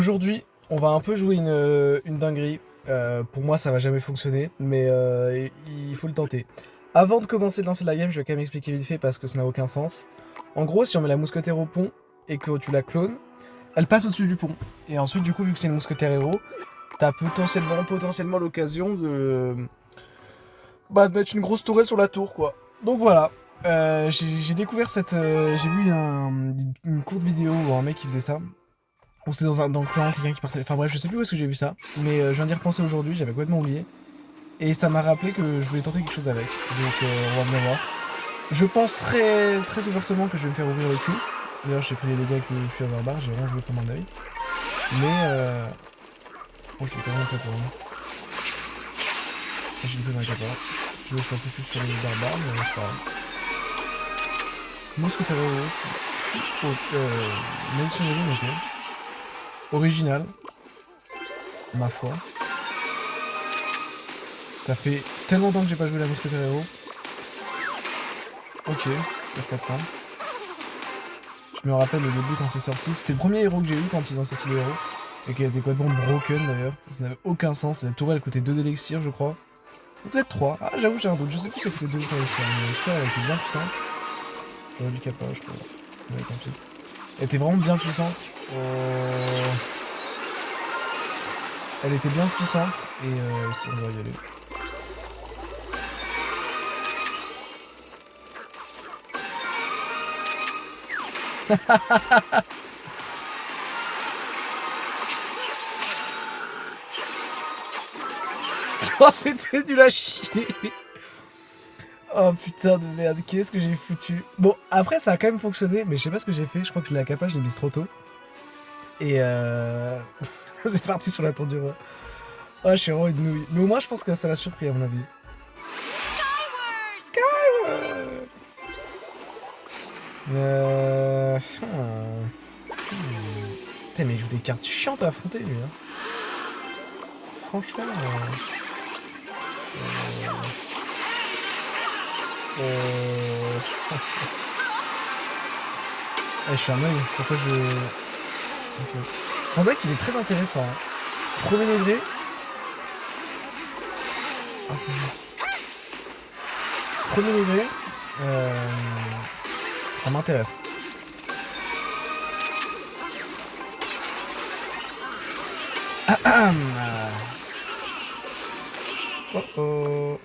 Aujourd'hui, on va un peu jouer une dinguerie. Pour moi, ça va jamais fonctionner, mais il faut le tenter. Avant de commencer de lancer la game, je vais quand même expliquer vite fait parce que ça n'a aucun sens. En gros, si on met la mousquetaire au pont et que tu la clones, elle passe au-dessus du pont. Et ensuite, du coup, vu que c'est une mousquetaire héros, t'as potentiellement l'occasion de mettre une grosse tourelle sur la tour, quoi. Donc voilà. J'ai découvert j'ai vu une courte vidéo où un mec qui faisait ça. Ou c'était dans le clan, quelqu'un qui partait. Enfin bref, je sais plus où est-ce que j'ai vu ça. Mais je viens d'y repenser aujourd'hui, j'avais complètement oublié. Et ça m'a rappelé que je voulais tenter quelque chose avec. Donc on va bien voir. Je pense très ouvertement que je vais me faire ouvrir le cul. D'ailleurs, j'ai pris les dégâts avec le fur barbare, j'ai vraiment joué comme un œil. Mais oh, je vais carrément pas pour moi. J'ai loupé ma capa. Je vais un peu plus sur les barbares, mais c'est pas grave. Mousquetaire héros. Malédiction de lune, ok. Original. Ma foi. Ça fait tellement longtemps que j'ai pas joué la mousquetaire héros. Ok, pas de temps. Je me rappelle au début quand c'est sorti. C'était le premier héros que j'ai eu quand ils ont sorti les héros. Et qui était complètement broken d'ailleurs. Ça n'avait aucun sens. La tourelle coûtait 2 d'élixir, je crois. Ou peut-être 3. Ah, j'avoue, j'ai un doute. Je sais plus si ça coûtait 2 ou 3 élixirs. Mais en tout cas, elle était bien puissante. J'aurais dû capa, je crois. Ouais, tant pis. Elle était vraiment bien puissante. Elle était bien puissante. Et on va y aller. Oh, c'était nul à chier. Oh putain de merde, qu'est-ce que j'ai foutu. Bon, après ça a quand même fonctionné, mais je sais pas ce que j'ai fait. Je crois que je l'ai à capa, je l'ai mise trop tôt. Et c'est parti sur la tour du roi. Oh, je suis vraiment une nouille. Mais au moins, je pense que ça l'a surpris à mon avis. Skyward. Putain, mais il joue des cartes chiantes à affronter lui. Hein. Franchement. Je suis un œil. Pourquoi je. Okay. Son deck il est très intéressant. Hein. Premier degré. Premier degré. Ça m'intéresse. Oh oh.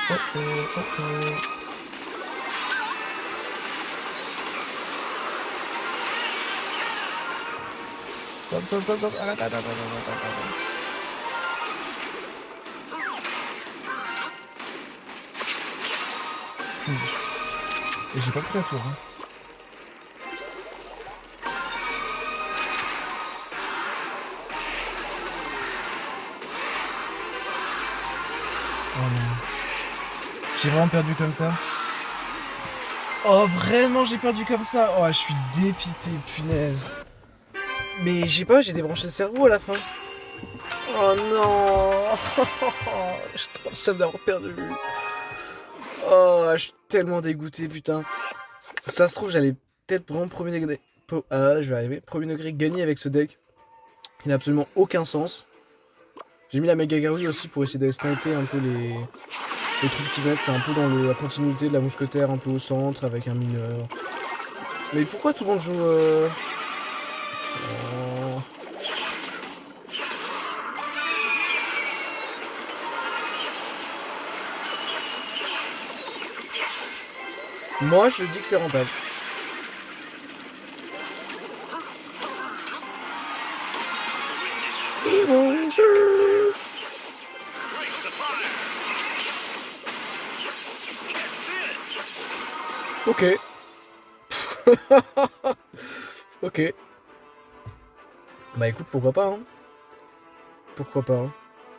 Oh oh, oh oh. Stop. Arrête. Et j'ai pas pris la tour. Hein. Oh non. J'ai vraiment perdu comme ça. Oh vraiment j'ai perdu comme ça. Oh je suis dépité, punaise. Mais j'ai pas, j'ai débranché le cerveau à la fin. Oh non. Je suis trop seul d'avoir perdu. Oh je suis tellement dégoûté putain. Ça se trouve j'allais peut-être vraiment premier degré. Ah là je vais arriver. Premier degré gagner avec ce deck. Il n'a absolument aucun sens. J'ai mis la méga gargouille aussi pour essayer d'aller sniper un peu les trucs qui mettent. C'est un peu dans la continuité de la mousquetaire, un peu au centre avec un mineur. Mais pourquoi tout le monde joue oh. Moi je dis que c'est rentable. Ok. Ok. Bah écoute, pourquoi pas, hein. Pourquoi pas, hein.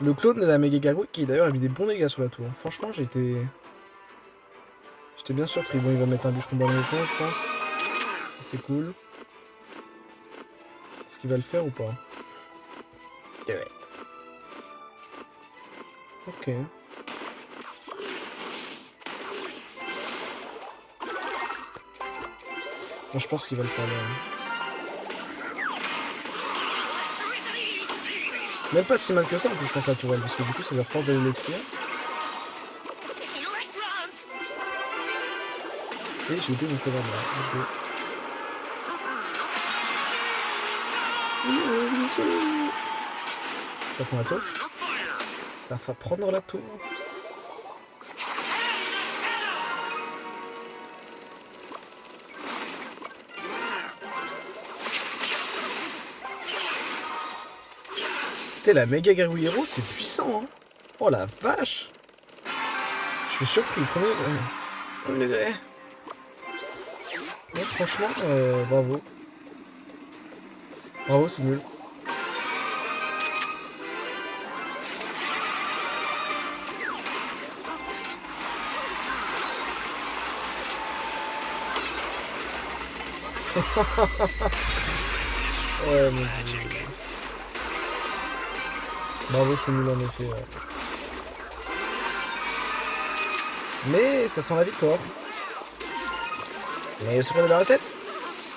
Le clone de la méga gargouille qui d'ailleurs a mis des bons dégâts sur la tour. Franchement, j'étais bien surpris. Bon, il va mettre un bûcheron dans le fond, je pense. C'est cool. Est-ce qu'il va le faire ou pas? Ok. Bon, je pense qu'il va le faire là. Même pas si mal que ça en plus, je pense à la tourelle, parce que du coup, ça leur force de l'élixir. Et j'ai oublié mon feu vert là. Ça prend la tour. Ça va prendre la tour. Putain, la méga Garou c'est puissant, hein. Oh la vache. Je suis surpris, premier degré. Ouais, franchement, bravo. Bravo, c'est nul. Ouais, mon dieu. Bravo, c'est nul en effet. Ouais. Mais ça sent la victoire. Mais le secret de la recette,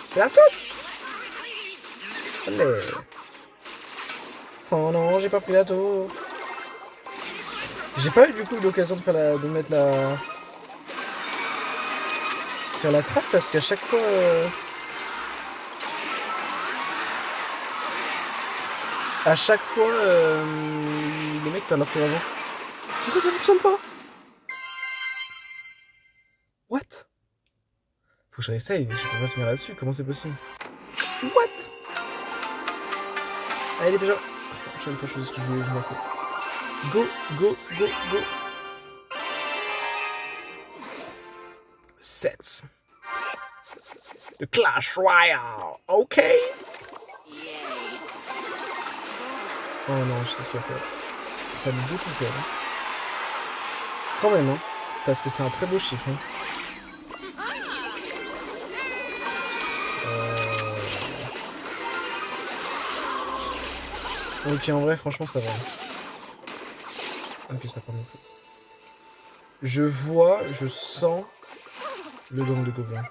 c'est la sauce. Allez. Oh non, j'ai pas pris la tour. J'ai pas eu du coup l'occasion de faire de mettre la... faire la strat parce qu'à chaque fois... À chaque fois, les mecs perdent leur tour avant. Pourquoi ça fonctionne pas? What? Faut que je réessaye, je peux pas finir là-dessus, comment c'est possible? What? Ah, il est déjà... Je sais même pas choisir ce que je voulais, je m'en fous. Go, go, go, go. 7. The Clash Royale, ok? Oh non, je sais ce qu'il va faire. Ça me dégoûte quand même. Quand même, hein. Parce que c'est un très beau chiffre. Hein. Ok, en vrai, franchement, ça va. Ok, ça prend beaucoup. Je vois, je sens le gang de gobelins.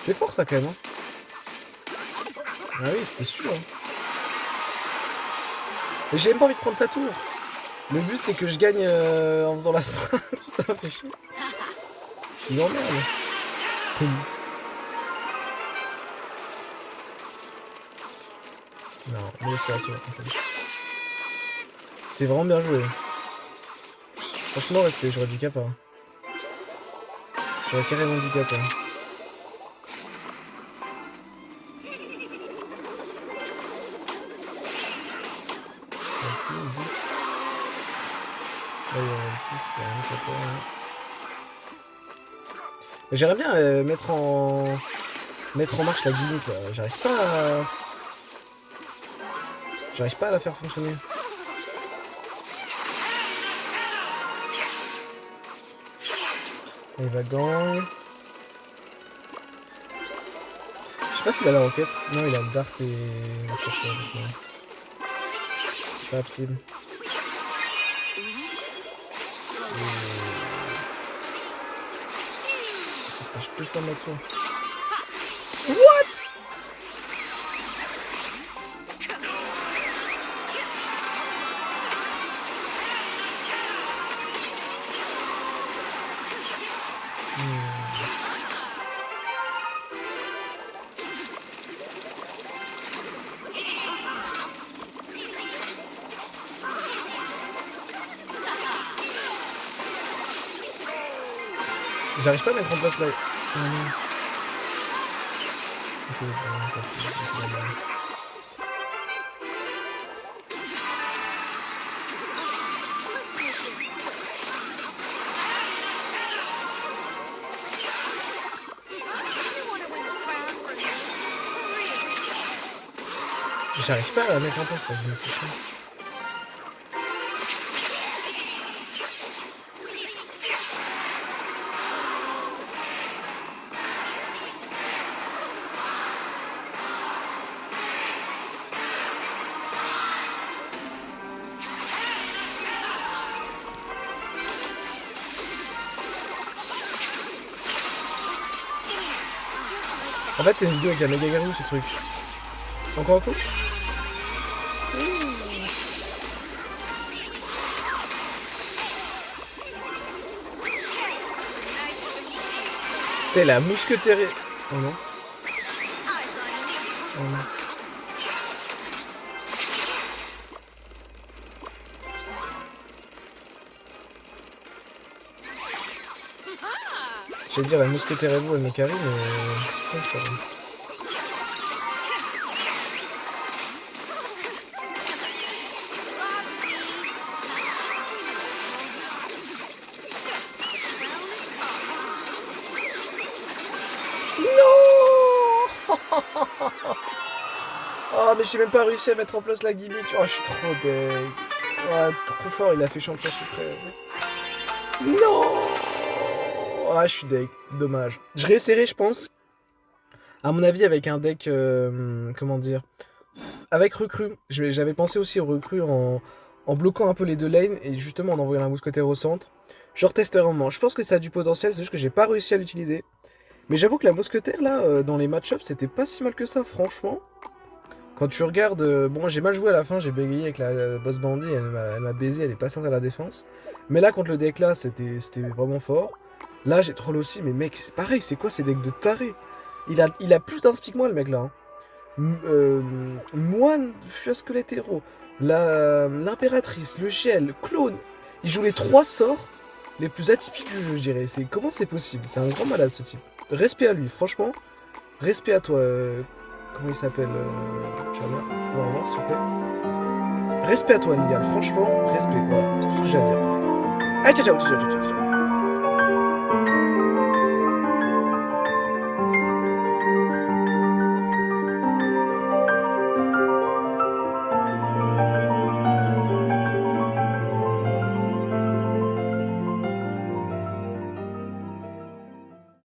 C'est fort ça quand même. Hein. Ah oui, c'était sûr. Hein. Mais j'ai même pas envie de prendre sa tour. Le but c'est que je gagne en faisant la strat. Putain, fait chier. Il m'emmerde. Non, mais laisse pas la tour. C'est vraiment bien joué. Franchement, respect, j'aurais du cap. Hein. J'aurais carrément du cap. Hein. J'aimerais bien mettre en marche la gimmick là. J'arrive pas à la faire fonctionner. Il va gang. Je sais pas s'il a la roquette. Non, il a le dart et c'est pas possible. Je peux faire ma tour. What? J'arrive pas à mettre en place là. J'arrive pas à la mettre en place là. En fait, c'est une vidéo avec la méga garou, ce truc. Encore un coup. T'es la mousquetaire. Oh non. Oh non. J'allais dire la mousquetaire et vous, elle me carry, mais. C'est pas vrai. Non. Oh, mais j'ai même pas réussi à mettre en place la gimmick. Oh, je suis trop deg. Oh, trop fort, il a fait champion suprême. Non. Oh, je suis deg. Dommage. Je réessayerai, je pense. À mon avis, avec un deck. Comment dire. Avec recrue. J'avais pensé aussi au recrue en bloquant un peu les deux lanes et justement en envoyant la mousquetaire au centre. Je retesterai un moment. Je pense que ça a du potentiel, c'est juste que j'ai pas réussi à l'utiliser. Mais j'avoue que la mousquetaire, là, dans les match-ups, c'était pas si mal que ça, franchement. Quand tu regardes... bon, j'ai mal joué à la fin, j'ai bégayé avec la boss bandit, elle m'a baisé, elle est pas sortie à la défense. Mais là, contre le deck là, c'était vraiment fort. Là, j'ai troll aussi, mais mec, c'est pareil, c'est quoi ces decks de taré? Il a plus d'inspi que moi, le mec là. Hein. Moine, squelette héros, l'impératrice, le gel, clone. Il joue les 3 sorts les plus atypiques du jeu, je dirais. Comment c'est possible? C'est un grand malade, ce type. Respect à lui, franchement. Respect à toi. Comment il s'appelle tu vas pouvoir voir, s'il te plaît. Respect à toi, Nial. Franchement, respect. Voilà, c'est tout ce que j'ai à dire. Allez, ciao, ciao, ciao, ciao, ciao.